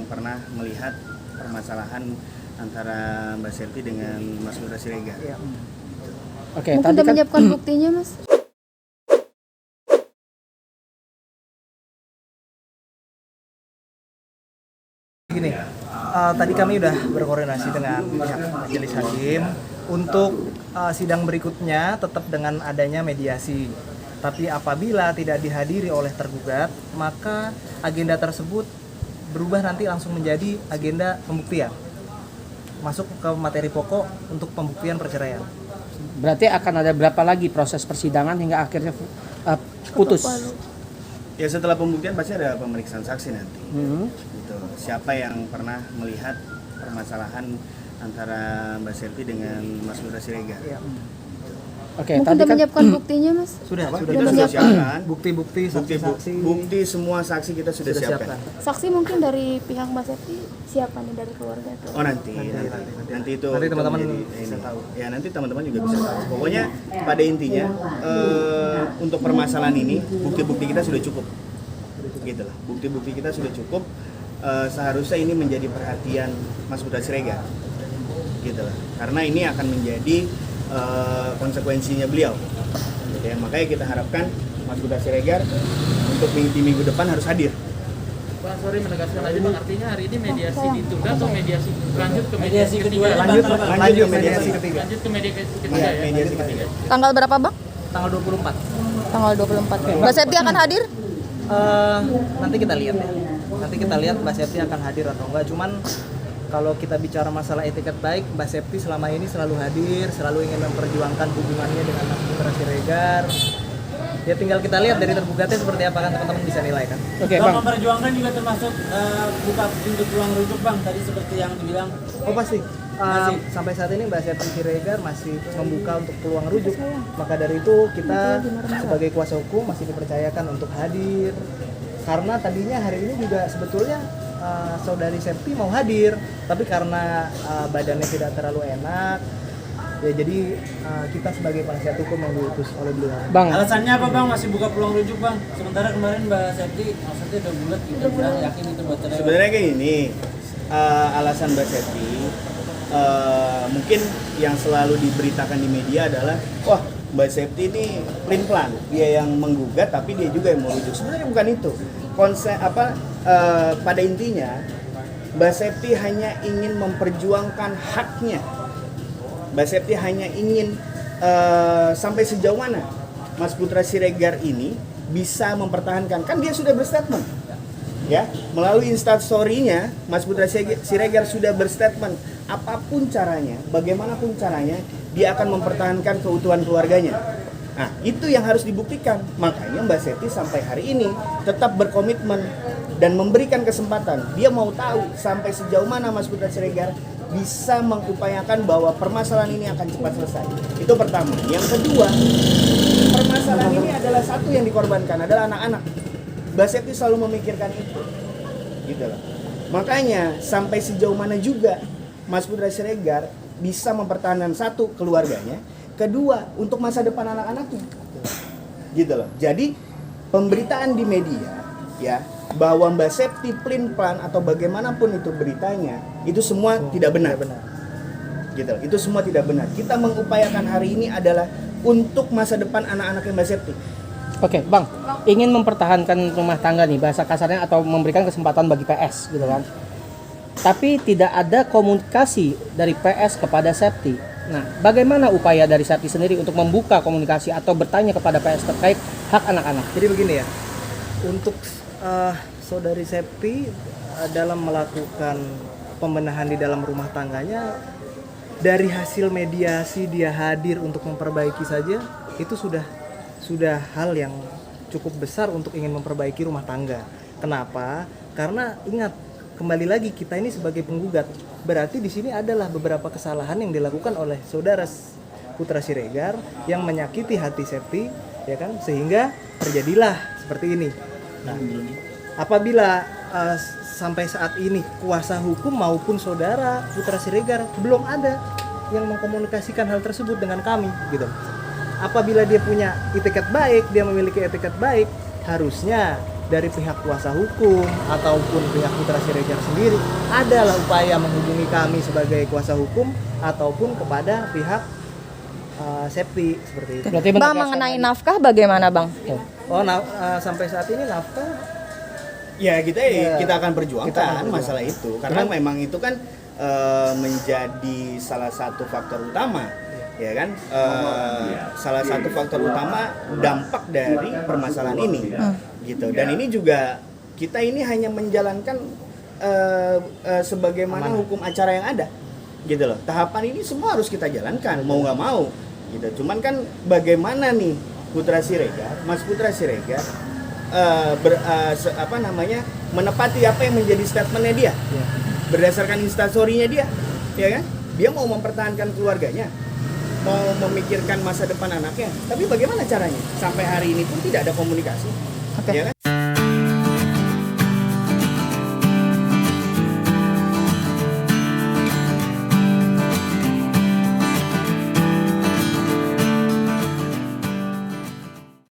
pernah melihat permasalahan antara Mbak Selvi dengan Mas Putra Siregar. Ya. Oke, Mungkin tadi udah kan menyiapkan buktinya, Mas? Gini, tadi kami udah berkoordinasi dengan pihak majelis hakim untuk sidang berikutnya tetap dengan adanya mediasi. Tapi apabila tidak dihadiri oleh tergugat, maka agenda tersebut berubah nanti langsung menjadi agenda pembuktian. Masuk ke materi pokok untuk pembuktian perceraian. berarti akan ada berapa lagi proses persidangan hingga akhirnya putus? Ya setelah pembuktian pasti ada pemeriksaan saksi nanti. Hmm. Gitu. Siapa yang pernah melihat permasalahan antara Mbak Selvi dengan Mas Putra Siregar? Ya. Oke, Mungkin tadi udah kan menyiapkan buktinya, Mas? Sudah Kita Udah sudah menyiapkan. siapkan. Bukti-bukti, saksi-saksi. Bukti semua saksi kita sudah siapkan. Saksi mungkin dari pihak Mbak Selvi siapa nih dari keluarga tuh? Oh nanti itu Nanti itu teman-teman menjadi bisa ini. tahu. Ya nanti teman-teman juga bisa tahu. Pokoknya pada intinya untuk permasalahan ini bukti-bukti kita sudah cukup. Gitu lah. Bukti-bukti kita sudah cukup. Seharusnya ini menjadi perhatian Mas Putra Siregar. Gitu lah. Karena ini akan menjadi konsekuensinya beliau. Gitu ya. Makanya kita harapkan Mas Putra Siregar untuk minggu depan harus hadir. Bang, sorry menegaskan lagi Bang, artinya hari ini mediasi ditunda atau mediasi lanjut ke mediasi ketiga? Lanjut ke mediasi ketiga. Lanjut ke mediasi ketiga Ya, ya? mediasi ketiga. Tanggal berapa, Bang? Tanggal 24. Tanggal 24. Mbak Selvi akan hadir? Nanti kita lihat ya. Nanti kita lihat Mbak Septi akan hadir atau enggak. Cuman kalau kita bicara masalah etiket baik, Mbak Septi selama ini selalu hadir, selalu ingin memperjuangkan hubungannya dengan Mas Putra Siregar. Ya tinggal kita lihat dari tergugatnya seperti apa, kan teman-teman bisa nilai kan. Oke, Bang, Bang. memperjuangkan juga termasuk buka pintu peluang rujuk Bang, tadi seperti yang dibilang. Oh pasti. Masih. Sampai saat ini Mbak Septi Siregar masih membuka untuk peluang rujuk. Maka dari itu kita sebagai kuasa hukum masih dipercayakan untuk hadir. Karena tadinya hari ini juga sebetulnya saudari Septi mau hadir, tapi karena badannya tidak terlalu enak, ya jadi kita sebagai penasihat hukum yang diutus oleh beliau. Bang, Alasannya apa Bang masih buka peluang rujuk Bang? Sementara kemarin Mbak Septi maksudnya udah bulat gitu, bilang yakin itu buat cerai. Sebenarnya kayak gini, alasan Mbak Selvi mungkin yang selalu diberitakan di media adalah wah Mbak Selvi ini pelin-pelan, dia yang menggugat tapi dia juga yang mau rujuk. Sebenarnya bukan itu. Pada intinya Mbak Selvi hanya ingin memperjuangkan haknya. Mbak Selvi hanya ingin sampai sejauh mana Mas Putra Siregar ini bisa mempertahankan, kan dia sudah berstatement ya, melalui instastory-nya Mas Putra Siregar sudah berstatement apapun caranya, bagaimanapun caranya dia akan mempertahankan keutuhan keluarganya. Nah itu yang harus dibuktikan, makanya Mbak Selvi sampai hari ini tetap berkomitmen dan memberikan kesempatan. Dia mau tahu sampai sejauh mana Mas Putra Siregar bisa mengupayakan bahwa permasalahan ini akan cepat selesai. Itu pertama. Yang kedua, permasalahan ini adalah satu yang dikorbankan adalah anak-anak. Mbak Selvi selalu memikirkan itu, gitu loh. Makanya sampai sejauh mana juga Mas Putra Siregar bisa mempertahankan satu keluarganya, kedua untuk masa depan anak-anaknya, gitu loh. Jadi pemberitaan di media, ya bahwa Mbak Selvi pelin-pelan atau bagaimanapun itu beritanya, itu semua tidak benar. Gitu loh. Itu semua tidak benar. Kita mengupayakan hari ini adalah untuk masa depan anak-anaknya Mbak Selvi. oke, Bang. Ingin mempertahankan rumah tangga nih bahasa kasarnya atau memberikan kesempatan bagi PS gitu kan. Tapi tidak ada komunikasi dari PS kepada Septi. Nah, bagaimana upaya dari Septi sendiri untuk membuka komunikasi atau bertanya kepada PS terkait hak anak-anak? Jadi begini ya, untuk saudari Septi dalam melakukan pembenahan di dalam rumah tangganya, dari hasil mediasi dia hadir untuk memperbaiki saja, itu sudah hal yang cukup besar untuk ingin memperbaiki rumah tangga. Kenapa? Karena ingat, kembali lagi kita ini sebagai penggugat, berarti di sini adalah beberapa kesalahan yang dilakukan oleh saudara Putra Siregar yang menyakiti hati Septi, ya kan, sehingga terjadilah seperti ini. Nah, apabila sampai saat ini kuasa hukum maupun saudara Putra Siregar belum ada yang mengkomunikasikan hal tersebut dengan kami, gitu. Apabila dia punya etiket baik, dia memiliki etiket baik, harusnya dari pihak kuasa hukum ataupun pihak Putra Siregar sendiri adalah upaya menghubungi kami sebagai kuasa hukum ataupun kepada pihak Septi seperti itu. Berarti Bang, menegaskan mengenai lagi. nafkah bagaimana Bang? Oh, sampai saat ini nafkah Ya kita Iya. kita akan perjuangkan Kita akan masalah itu karena memang itu kan menjadi salah satu faktor utama, ya kan? Salah satu faktor utama dampak dari permasalahan ini, gitu. Dan ini juga kita ini hanya menjalankan sebagaimana hukum acara yang ada, gitu loh. Tahapan ini semua harus kita jalankan, mau nggak mau, gitu. Cuman kan bagaimana nih Mas Putra Siregar menepati apa yang menjadi statementnya dia, berdasarkan instastorynya dia, ya kan? Dia mau mempertahankan keluarganya, mau memikirkan masa depan anaknya, tapi bagaimana caranya? Sampai hari ini pun tidak ada komunikasi, Oke. ya kan?